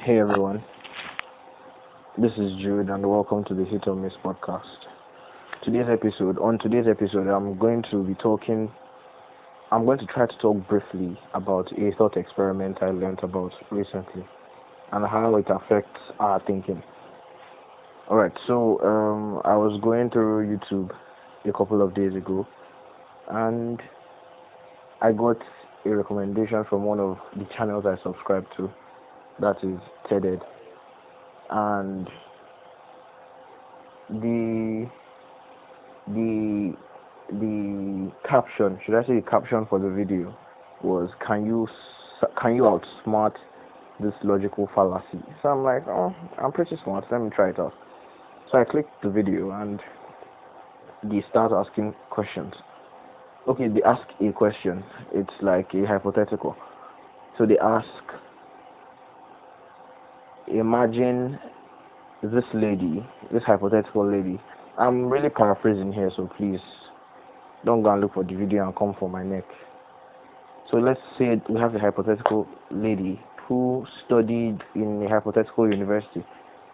Hey everyone, this is Jude and welcome to the Hit or Miss podcast. On today's episode, I'm going to try to talk briefly about a thought experiment I learned about recently and how it affects our thinking. Alright, so I was going through YouTube a couple of days ago and I got a recommendation from one of the channels I subscribe to, that is TEDed, and the caption, should I say the caption for the video was, can you outsmart this logical fallacy? So I'm like, oh, I'm pretty smart, let me try it out. So I clicked the video and they start asking questions. Okay, they ask a question, it's like a hypothetical. So they ask, imagine this hypothetical lady. I'm really paraphrasing here, so please don't go and look for the video and come for my neck. So let's say we have a hypothetical lady who studied in a hypothetical university.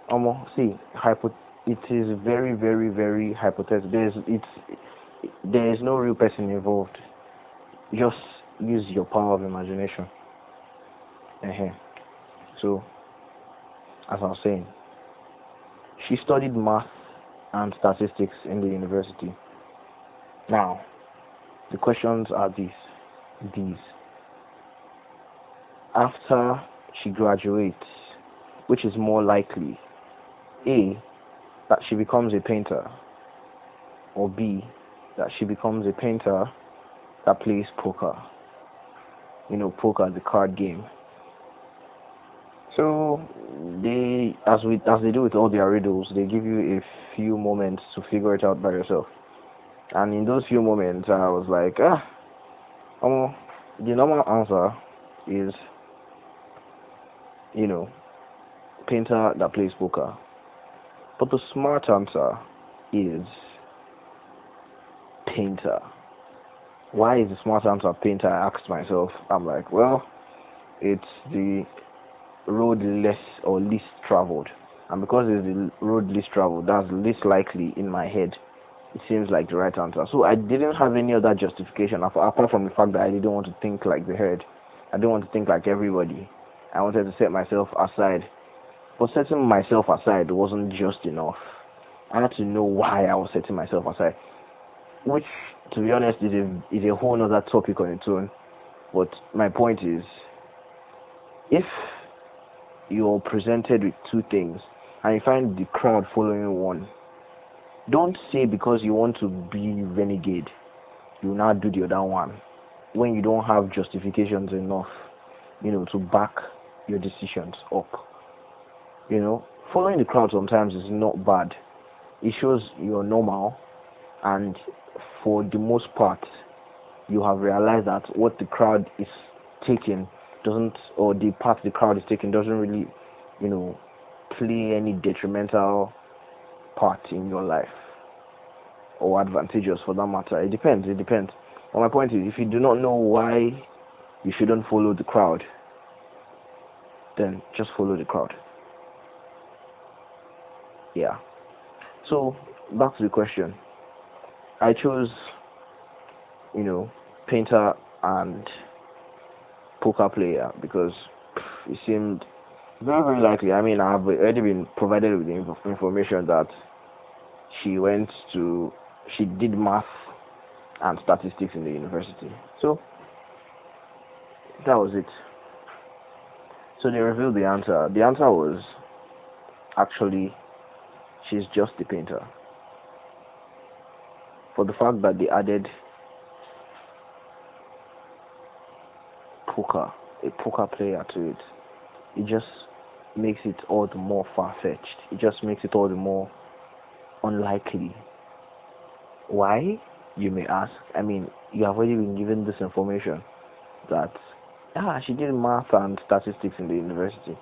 It is very, very, very hypothetical. There is no real person involved. Just use your power of imagination. So, as I was saying, she studied math and statistics in the university. Now, the questions are these. After she graduates, which is more likely? A, that she becomes a painter, or B, that she becomes a painter that plays poker. Poker, the card game. So as they do with all their riddles, they give you a few moments to figure it out by yourself. And in those few moments, I was like, the normal answer is, painter that plays poker. But the smart answer is painter. Why is the smart answer painter? I asked myself. I'm like, well, it's the road less or least traveled, and because it's the road least traveled, that's least likely in my head. It seems like the right answer. So I didn't have any other justification apart from the fact that I didn't want to think like the herd. I didn't want to think like everybody. I wanted to set myself aside. But setting myself aside wasn't just enough. I had to know why I was setting myself aside, which, to be honest, is a whole other topic on its own. But my point is, if you're presented with two things and you find the crowd following one, don't say because you want to be renegade you now do the other one when you don't have justifications enough to back your decisions up. Following the crowd sometimes is not bad. It shows you're normal, and for the most part you have realized that what the crowd is taking or the path the crowd is taking doesn't really play any detrimental part in your life, or advantageous for that matter. It depends. But my point is, if you do not know why you shouldn't follow the crowd, then just follow the crowd. Yeah. So back to the question. I chose painter and poker player because it seemed very, very likely. I mean, I've already been provided with the information that she did math and statistics in the university. So that was it. So they revealed the answer. The answer was actually, she's just a painter. For the fact that they added a poker player to it, it just makes it all the more far-fetched. It just makes it all the more unlikely. Why, you may ask? I mean, you have already been given this information that she did math and statistics in the university.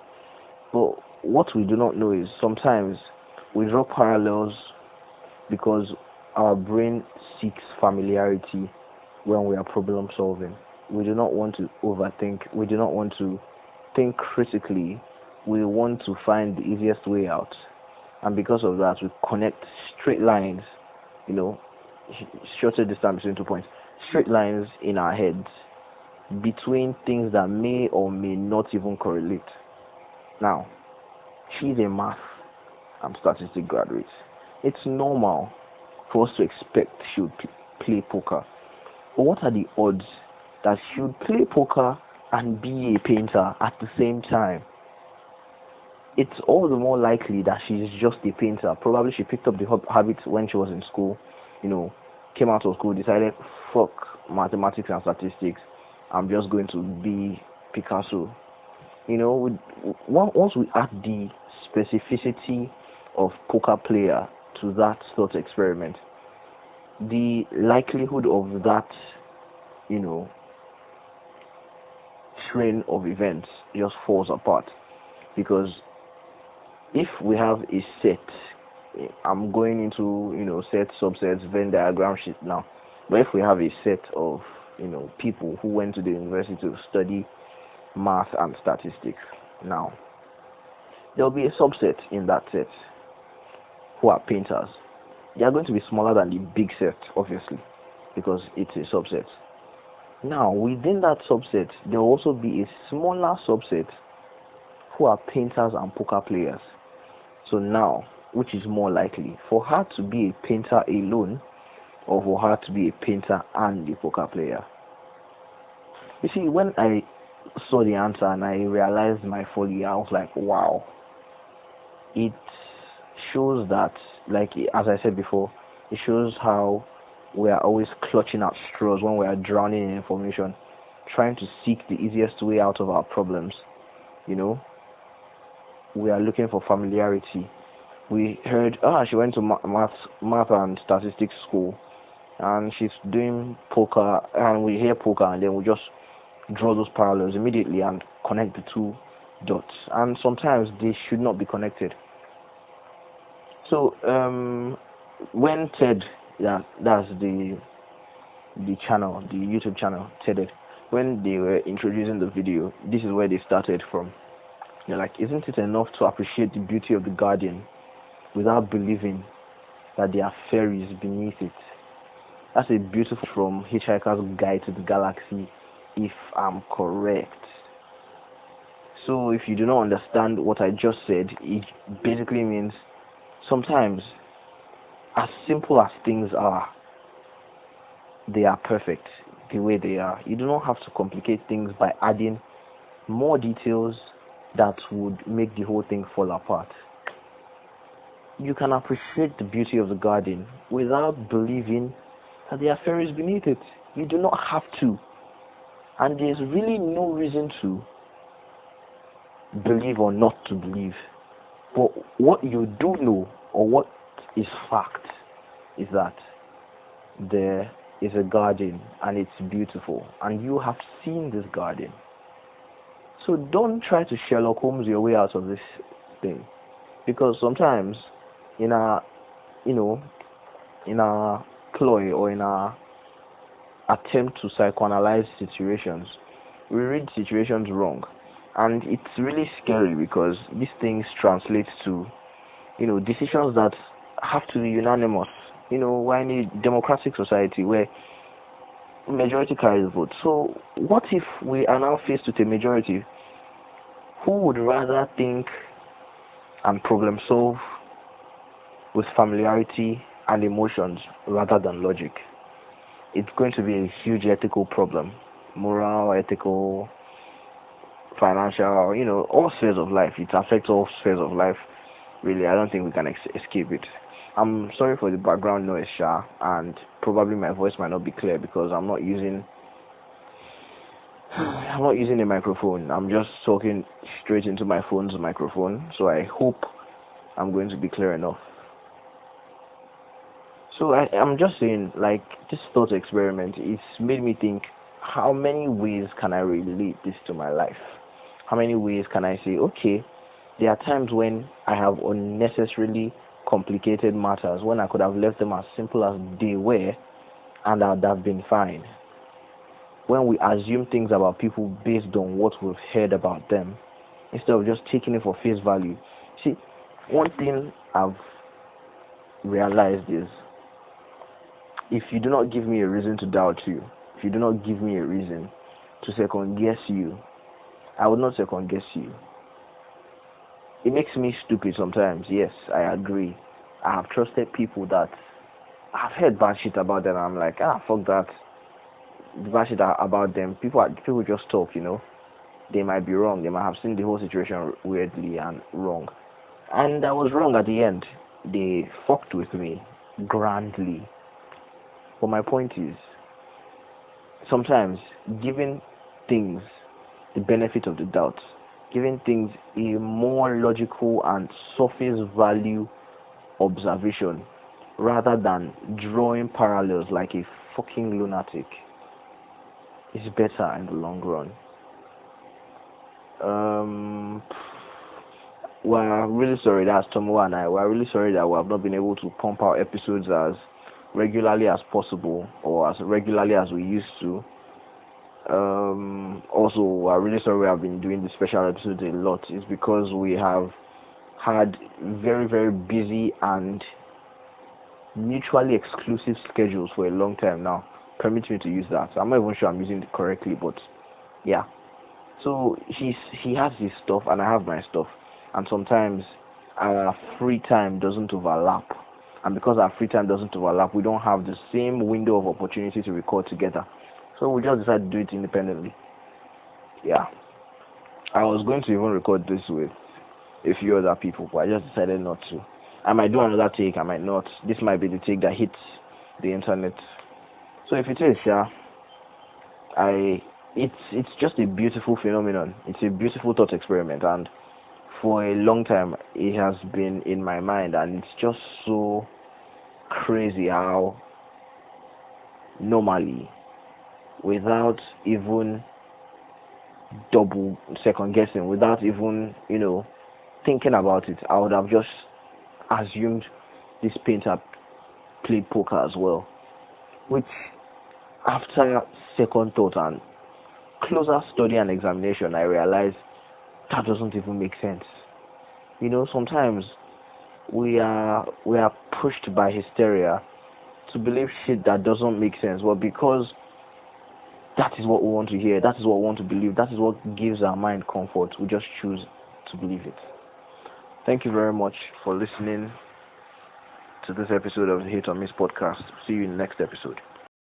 But what we do not know is sometimes we draw parallels because our brain seeks familiarity when we are problem solving. We do not want to overthink. We do not want to think critically we want to find the easiest way out, and because of that, we connect straight lines, you know, shorter distance between 2 points, straight lines in our heads between things that may or may not even correlate. Now, she's a math and statistics graduate. It's normal for us to expect she would play poker. But what are the odds that she would play poker and be a painter at the same time? It's all the more likely that she's just a painter. Probably she picked up the habit when she was in school, came out of school, decided, fuck mathematics and statistics, I'm just going to be Picasso. Once we add the specificity of poker player to that thought experiment, the likelihood of that, train of events just falls apart. Because if we have a set, I'm going into, set, subsets, Venn diagram sheet now. But if we have a set of, people who went to the university to study math and statistics, now, there'll be a subset in that set who are painters. They are going to be smaller than the big set, obviously, because it's a subset. Now, within that subset, there will also be a smaller subset who are painters and poker players. So now, which is more likely, for her to be a painter alone, or for her to be a painter and a poker player? You see, when I saw the answer and I realized my folly, I was like, wow. It shows that, like, as I said before, it shows how we are always clutching at straws when we are drowning in information, trying to seek the easiest way out of our problems. We are looking for familiarity. We heard, she went to math and statistics school, and she's doing poker, and we hear poker, and then we just draw those parallels immediately and connect the two dots. And sometimes they should not be connected. So, when TED, that's the channel, the YouTube channel, TED, when they were introducing the video, this is where they started from. They're like, isn't it enough to appreciate the beauty of the garden without believing that there are fairies beneath it? That's a beautiful from Hitchhiker's Guide to the Galaxy, if I'm correct. So if you do not understand what I just said, it basically means sometimes, as simple as things are, they are perfect the way they are. You do not have to complicate things by adding more details that would make the whole thing fall apart. You can appreciate the beauty of the garden without believing that there are fairies beneath it. You do not have to. And there's really no reason to believe or not to believe. But what you do know, or what is fact, is that there is a garden and it's beautiful, and you have seen this garden. So don't try to Sherlock Holmes your way out of this thing, because sometimes in our ploy or in our attempt to psychoanalyze situations, we read situations wrong, and it's really scary because these things translate to decisions that have to be unanimous. We're in a democratic society where majority carries the vote. So what if we are now faced with a majority who would rather think and problem solve with familiarity and emotions rather than logic? It's going to be a huge ethical problem, moral, ethical, financial, all spheres of life. It affects all spheres of life, really. I don't think we can escape it. I'm sorry for the background noise, and probably my voice might not be clear because I'm not using a microphone. I'm just talking straight into my phone's microphone, so I hope I'm going to be clear enough. So I'm just saying, like, this thought experiment, it's made me think, how many ways can I relate this to my life? How many ways can I say, okay, there are times when I have unnecessarily complicated matters, when I could have left them as simple as they were, and I would have been fine. When we assume things about people based on what we've heard about them, instead of just taking it for face value. See, one thing I've realized is, if you do not give me a reason to doubt you, if you do not give me a reason to second guess you, I would not second guess you. It makes me stupid sometimes. Yes, I agree. I have trusted people that I've heard bad shit about them. I'm like, fuck that. The bad shit about them. People just talk, They might be wrong. They might have seen the whole situation weirdly and wrong. And I was wrong at the end. They fucked with me grandly. But my point is, sometimes giving things the benefit of the doubt, giving things a more logical and surface value observation rather than drawing parallels like a fucking lunatic is better in the long run. We're really sorry, that's Tomowa and I. We're really sorry that we have not been able to pump out episodes as regularly as possible or as regularly as we used to. Also, we're really sorry we have been doing the special episodes a lot. It's because we have had very, very busy and mutually exclusive schedules for a long time now. Permit me to use that. I'm not even sure I'm using it correctly, but yeah. So he has his stuff and I have my stuff, and sometimes our free time doesn't overlap, and because our free time doesn't overlap, we don't have the same window of opportunity to record together. So we just decided to do it independently. Yeah, I was going to even record this with a few other people, but I just decided not to. I might do another take, I might not. This might be the take that hits the internet. So if it is, it's just a beautiful phenomenon. It's a beautiful thought experiment, and for a long time it has been in my mind, and it's just so crazy how normally, without even double second guessing, without even thinking about it, I would have just assumed this painter played poker as well, which after second thought and closer study and examination, I realized that doesn't even make sense. Sometimes we are pushed by hysteria to believe shit that doesn't make sense, but because that is what we want to hear, that is what we want to believe, that is what gives our mind comfort, we just choose to believe it. Thank you very much for listening to this episode of the Hate or Miss podcast. See you in the next episode.